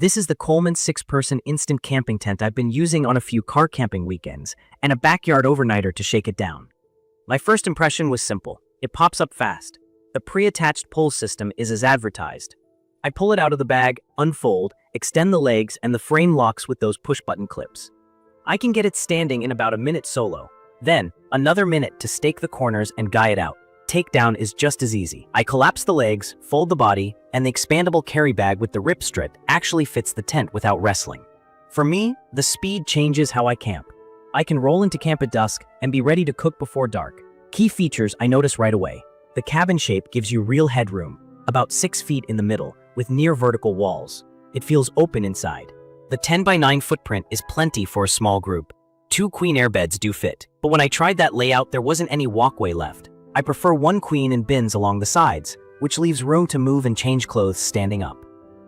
This is the Coleman 6-person instant camping tent I've been using on a few car camping weekends, and a backyard overnighter to shake it down. My first impression was simple. It pops up fast. The pre-attached pull system is as advertised. I pull it out of the bag, unfold, extend the legs, and the frame locks with those push-button clips. I can get it standing in about a minute solo. Then, another minute to stake the corners and guy it out. Takedown is just as easy. I collapse the legs, fold the body, and the expandable carry bag with the rip strip actually fits the tent without wrestling. For me, the speed changes how I camp. I can roll into camp at dusk and be ready to cook before dark. Key features I notice right away. The cabin shape gives you real headroom, about 6 feet in the middle, with near vertical walls. It feels open inside. The 10x9 footprint is plenty for a small group. 2 queen air beds do fit, but when I tried that layout, there wasn't any walkway left. I prefer 1 queen and bins along the sides, which leaves room to move and change clothes standing up.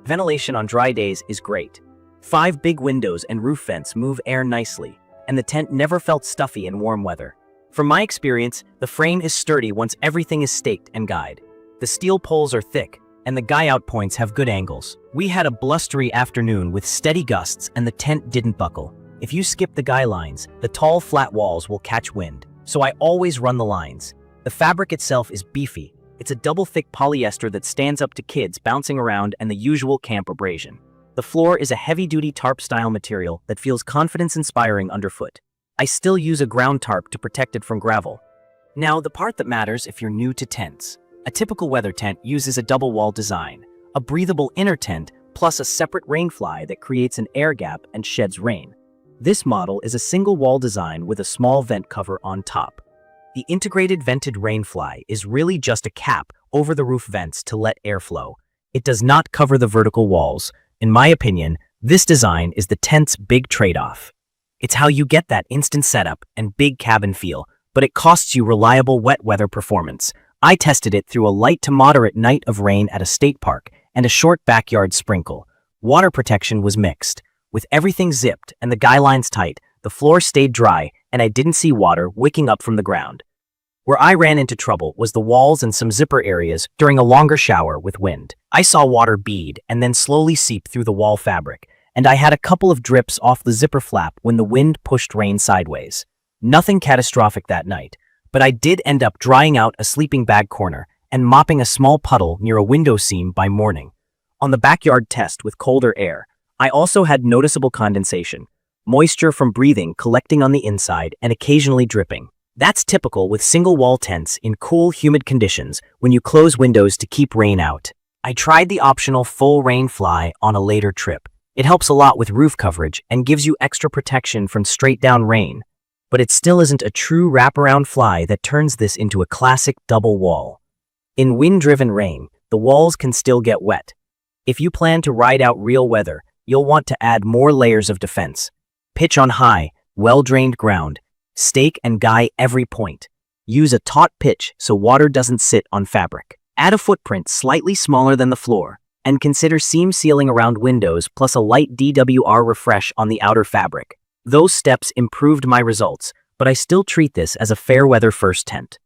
Ventilation on dry days is great. 5 big windows and roof vents move air nicely, and the tent never felt stuffy in warm weather. From my experience, the frame is sturdy once everything is staked and guyed. The steel poles are thick, and the guy-out points have good angles. We had a blustery afternoon with steady gusts, and the tent didn't buckle. If you skip the guy lines, the tall, flat walls will catch wind, so I always run the lines. The fabric itself is beefy. It's a double-thick polyester that stands up to kids bouncing around and the usual camp abrasion. The floor is a heavy-duty tarp-style material that feels confidence-inspiring underfoot. I still use a ground tarp to protect it from gravel. Now, the part that matters if you're new to tents. A typical weather tent uses a double-wall design, a breathable inner tent, plus a separate rainfly that creates an air gap and sheds rain. This model is a single-wall design with a small vent cover on top. The integrated vented rainfly is really just a cap over the roof vents to let air flow. It does not cover the vertical walls. In my opinion, this design is the tent's big trade-off. It's how you get that instant setup and big cabin feel, but it costs you reliable wet weather performance. I tested it through a light to moderate night of rain at a state park and a short backyard sprinkle. Water protection was mixed. With everything zipped and the guy lines tight, the floor stayed dry and I didn't see water wicking up from the ground. Where I ran into trouble was the walls and some zipper areas during a longer shower with wind. I saw water bead and then slowly seep through the wall fabric, and I had a couple of drips off the zipper flap when the wind pushed rain sideways. Nothing catastrophic that night, but I did end up drying out a sleeping bag corner and mopping a small puddle near a window seam by morning. On the backyard test with colder air, I also had noticeable condensation, moisture from breathing collecting on the inside and occasionally dripping. That's typical with single-wall tents in cool, humid conditions when you close windows to keep rain out. I tried the optional full rainfly on a later trip. It helps a lot with roof coverage and gives you extra protection from straight-down rain, but it still isn't a true wraparound fly that turns this into a classic double wall. In wind-driven rain, the walls can still get wet. If you plan to ride out real weather, you'll want to add more layers of defense. Pitch on high, well-drained ground. Stake and guy every point. Use a taut pitch so water doesn't sit on fabric. Add a footprint slightly smaller than the floor, and consider seam sealing around windows plus a light DWR refresh on the outer fabric. Those steps improved my results, but I still treat this as a fair weather first tent.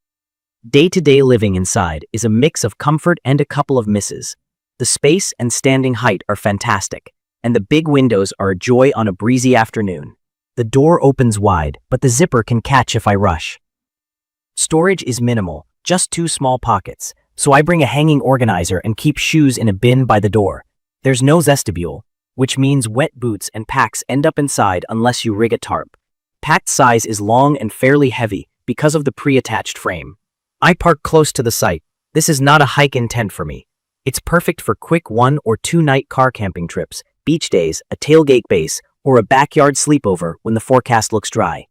Day-to-day living inside is a mix of comfort and a couple of misses. The space and standing height are fantastic, and the big windows are a joy on a breezy afternoon. The door opens wide, but the zipper can catch if I rush. Storage is minimal, just 2 small pockets, so I bring a hanging organizer and keep shoes in a bin by the door. There's no vestibule, which means wet boots and packs end up inside unless you rig a tarp. Packed size is long and fairly heavy because of the pre-attached frame. I park close to the site. This is not a hike-in tent for me. It's perfect for quick 1 or 2 night car camping trips, beach days, a tailgate base, or a backyard sleepover when the forecast looks dry.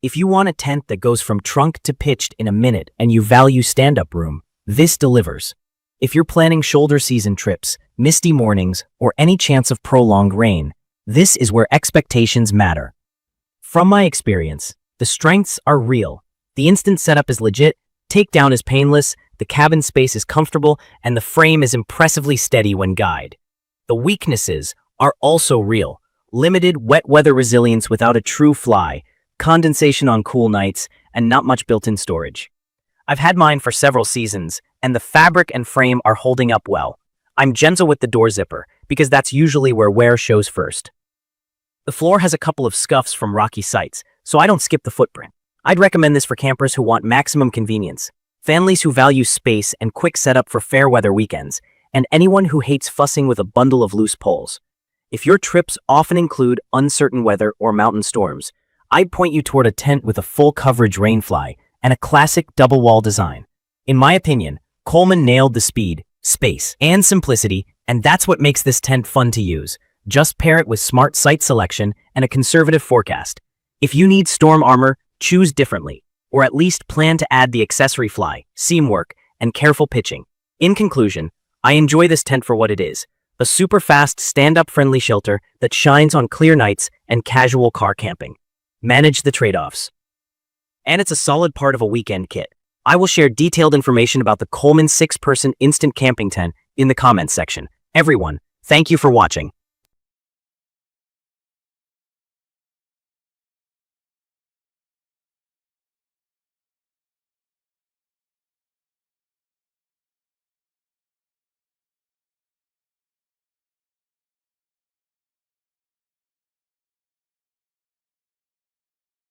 If you want a tent that goes from trunk to pitched in a minute and you value stand-up room, this delivers. If you're planning shoulder season trips, misty mornings, or any chance of prolonged rain, this is where expectations matter. From my experience, the strengths are real. The instant setup is legit, takedown is painless, the cabin space is comfortable, and the frame is impressively steady when guyed. The weaknesses are also real. Limited wet weather resilience without a true fly, condensation on cool nights, and not much built-in storage. I've had mine for several seasons, and the fabric and frame are holding up well. I'm gentle with the door zipper, because that's usually where wear shows first. The floor has a couple of scuffs from rocky sites, so I don't skip the footprint. I'd recommend this for campers who want maximum convenience, families who value space and quick setup for fair weather weekends, and anyone who hates fussing with a bundle of loose poles. If your trips often include uncertain weather or mountain storms, I'd point you toward a tent with a full coverage rainfly and a classic double wall design. In my opinion, Coleman nailed the speed, space, and simplicity, and that's what makes this tent fun to use. Just pair it with smart site selection and a conservative forecast. If you need storm armor, choose differently, or at least plan to add the accessory fly, seam work, and careful pitching. In conclusion, I enjoy this tent for what it is, a super fast, stand-up friendly shelter that shines on clear nights and casual car camping. Manage the trade-offs. And it's a solid part of a weekend kit. I will share detailed information about the Coleman 6-person instant camping tent in the comments section. Everyone, thank you for watching.